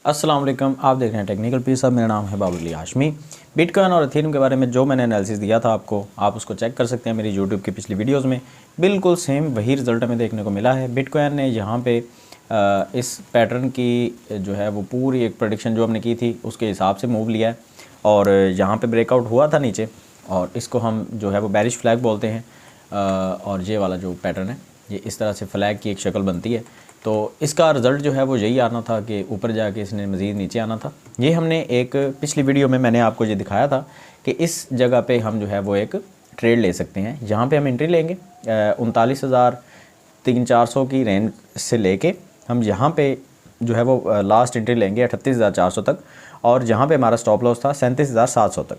अस्सलाम वालेकुम, आप देख रहे हैं टेक्निकल पीस। मेरा नाम है बाबुल हाशमी। बिटकॉइन और एथेरियम के बारे में जो मैंने एनालिसिस दिया था आपको, आप उसको चेक कर सकते हैं मेरी यूट्यूब की पिछली वीडियोस में। बिल्कुल सेम वही रिज़ल्ट हमें देखने को मिला है। बिटकॉइन ने यहाँ पे इस पैटर्न की जो है वो पूरी एक प्रेडिक्शन जो हमने की थी उसके हिसाब से मूव लिया है और यहाँ पे ब्रेकआउट हुआ था नीचे, और इसको हम जो है वो बेरिश फ्लैग बोलते हैं। और ये वाला जो पैटर्न है ये इस तरह से फ्लैग की एक शक्ल बनती है। तो इसका रिज़ल्ट जो है वो यही आना था कि ऊपर जाके इसने मज़ीद नीचे आना था। ये हमने एक पिछली वीडियो में मैंने आपको ये दिखाया था कि इस जगह पे हम जो है वो एक ट्रेड ले सकते हैं। यहाँ पे हम एंट्री लेंगे 39,300-400 की रेंज से लेके हम यहाँ पे जो है वो लास्ट एंट्री लेंगे 38,400 तक, और जहाँ पे हमारा स्टॉप लॉस था 37,700 तक।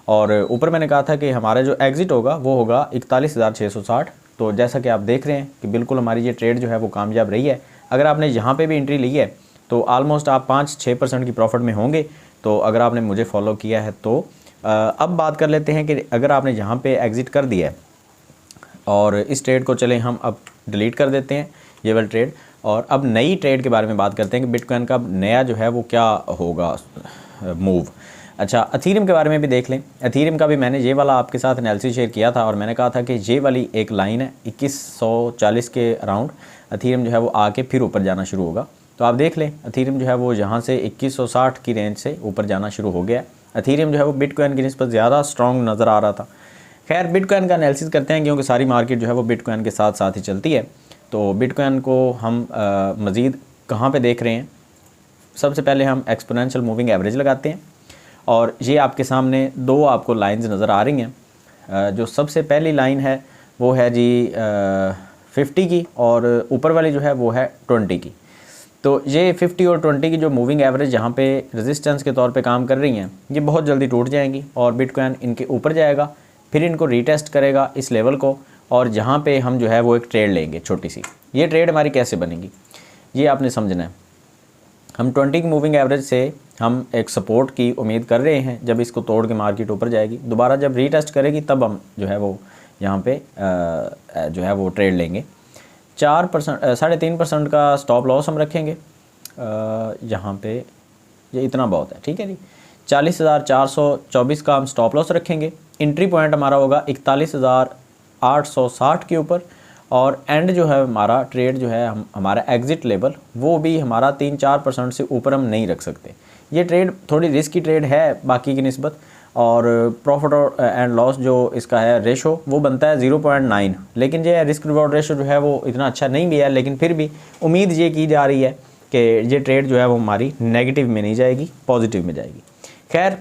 और ऊपर मैंने कहा था कि हमारा जो एग्ज़िट होगा वो होगा 41,660। तो जैसा कि आप देख रहे हैं कि बिल्कुल हमारी ये ट्रेड जो है वो कामयाब रही है। अगर आपने यहाँ पे भी एंट्री ली है तो आलमोस्ट आप 5-6% की प्रॉफिट में होंगे। तो अगर आपने मुझे फॉलो किया है तो अब बात कर लेते हैं कि अगर आपने यहाँ पे एग्ज़िट कर दिया है और इस ट्रेड को चलें हम अब डिलीट कर देते हैं ये वाला ट्रेड, और अब नई ट्रेड के बारे में बात करते हैं कि बिटकॉइन का नया जो है वो क्या होगा मूव। अच्छा, एथेरियम के बारे में भी देख लें। एथेरियम का भी मैंने ये वाला आपके साथ एनालिसिस शेयर किया था और मैंने कहा था कि ये वाली एक लाइन है 2140 के अराउंड एथेरियम जो है वो आके फिर ऊपर जाना शुरू होगा। तो आप देख लें एथेरियम जो है वो यहाँ से 2160 की रेंज से ऊपर जाना शुरू हो गया है। एथेरियम जो है वो बिटकॉइन की निस्बत ज़्यादा स्ट्रॉन्ग नज़र आ रहा था। खैर, बिटकॉइन का एनालिसिस करते हैं क्योंकि सारी मार्केट जो है वो बिटकॉइन के साथ साथ ही चलती है। तो बिटकॉइन को हम मज़ीद कहाँ पर देख रहे हैं, सबसे पहले हम एक्सपोनेंशियल मूविंग एवरेज लगाते हैं और ये आपके सामने दो आपको लाइंस नज़र आ रही हैं। जो सबसे पहली लाइन है वो है जी 50 की, और ऊपर वाली जो है वो है 20 की। तो ये 50 और 20 की जो मूविंग एवरेज यहाँ पे रेजिस्टेंस के तौर पे काम कर रही हैं, ये बहुत जल्दी टूट जाएंगी और बिटकॉइन इनके ऊपर जाएगा, फिर इनको रीटेस्ट करेगा इस लेवल को, और जहाँ पे हम जो है वो एक ट्रेड लेंगे छोटी सी। ये ट्रेड हमारी कैसे बनेगी ये आपने समझना है। हम 20 की मूविंग एवरेज से हम एक सपोर्ट की उम्मीद कर रहे हैं। जब इसको तोड़ के मार्केट ऊपर जाएगी, दोबारा जब रीटेस्ट करेगी तब हम जो है वो यहाँ पे जो है वो ट्रेड लेंगे। 3.5% का स्टॉप लॉस हम रखेंगे यहाँ पे, ये इतना बहुत है, ठीक है जी। 40,424 का हम स्टॉप लॉस रखेंगे। एंट्री पॉइंट हमारा होगा 41,860 के ऊपर, और एंड जो है हमारा ट्रेड जो है हमारा एग्ज़िट लेवल वो भी हमारा 3-4% से ऊपर हम नहीं रख सकते। ये ट्रेड थोड़ी रिस्की ट्रेड है बाकी की निस्बत, और प्रॉफिट और एंड लॉस जो इसका है रेशो वो बनता है 0.9, लेकिन ये रिस्क रिवॉर्ड रेशो जो है वो इतना अच्छा नहीं भी है, लेकिन फिर भी उम्मीद ये की जा रही है कि ये ट्रेड जो है वो हमारी नेगेटिव में नहीं जाएगी, पॉजिटिव में जाएगी। खैर,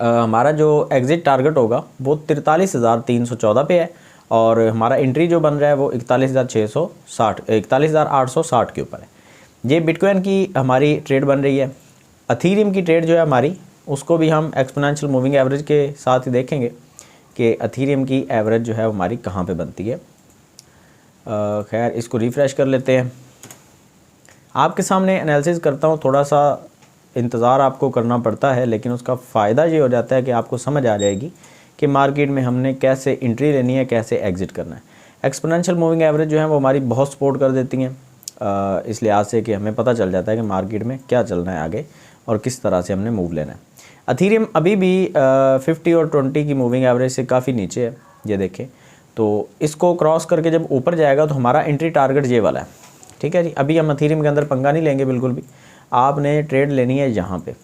हमारा जो एग्ज़िट टारगेट होगा वो 43,314 पे है, और हमारा एंट्री जो बन रहा है वो 41,860 के ऊपर है। ये बिटकॉइन की हमारी ट्रेड बन रही है। एथेरियम की ट्रेड जो है हमारी, उसको भी हम एक्सपोनेंशियल मूविंग एवरेज के साथ ही देखेंगे कि एथेरियम की एवरेज जो है वो हमारी कहाँ पे बनती है। खैर, इसको रिफ़्रेश कर लेते हैं। आपके सामने एनालिसिस करता हूँ, थोड़ा सा इंतज़ार आपको करना पड़ता है, लेकिन उसका फ़ायदा ये हो जाता है कि आपको समझ आ जाएगी कि मार्केट में हमने कैसे एंट्री लेनी है, कैसे एग्ज़िट करना है। एक्सपोनेंशियल मूविंग एवरेज जो है वो हमारी बहुत सपोर्ट कर देती हैं इस लिहाज से कि हमें पता चल जाता है कि मार्केट में क्या चलना है आगे और किस तरह से हमने मूव लेना है। एथेरियम अभी भी 50 और 20 की मूविंग एवरेज से काफ़ी नीचे है, ये देखें। तो इसको क्रॉस करके जब ऊपर जाएगा तो हमारा एंट्री टारगेट ये वाला है, ठीक है जी। अभी हम एथेरियम के अंदर पंगा नहीं लेंगे बिल्कुल भी। आपने ट्रेड लेनी है यहाँ पे।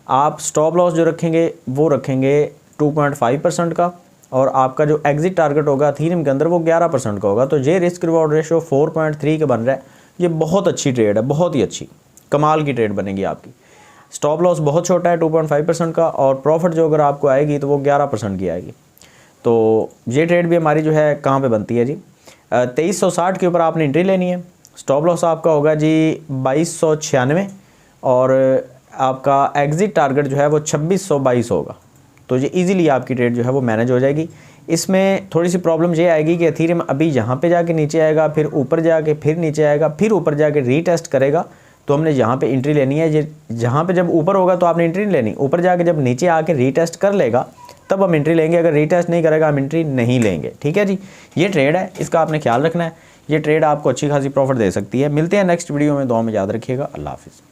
आप स्टॉप लॉस जो रखेंगे वो रखेंगे 2.5% का, और आपका जो एग्ज़िट टारगेट होगा एथेरियम के अंदर वो 11% का होगा। तो ये रिस्क रिवॉर्ड रेशो 4.3 का बन रहा है। ये बहुत अच्छी ट्रेड है, बहुत ही अच्छी कमाल की ट्रेड बनेगी आपकी। स्टॉप लॉस बहुत छोटा है 2.5% का, और प्रॉफिट जो अगर आपको आएगी तो वो 11% की आएगी। तो ये ट्रेड भी हमारी जो है कहाँ पे बनती है जी, 2360 के ऊपर आपने एंट्री लेनी है। स्टॉप लॉस आपका होगा जी 2296, और आपका एग्ज़िट टारगेट जो है वो 2622 होगा। तो ये इजीली आपकी ट्रेड जो है वो मैनेज हो जाएगी। इसमें थोड़ी सी प्रॉब्लम ये आएगी कि एथेरियम अभी यहाँ पे जाके नीचे आएगा, फिर ऊपर जाके फिर नीचे आएगा, फिर ऊपर जाके रीटेस्ट करेगा। तो हमने यहाँ पे एंट्री लेनी है। ये जहाँ पे जब ऊपर होगा तो आपने एंट्री नहीं लेनी, ऊपर जाके जब नीचे आके रीटेस्ट कर लेगा तब हम एंट्री लेंगे। अगर रीटेस्ट नहीं करेगा हम एंट्री नहीं लेंगे, ठीक है जी। ये ट्रेड है, इसका आपने ख्याल रखना है। ये ट्रेड आपको अच्छी खासी प्रॉफिट दे सकती है। मिलते हैं नेक्स्ट वीडियो में, दुआ में याद रखिएगा। अल्लाह हाफिज़।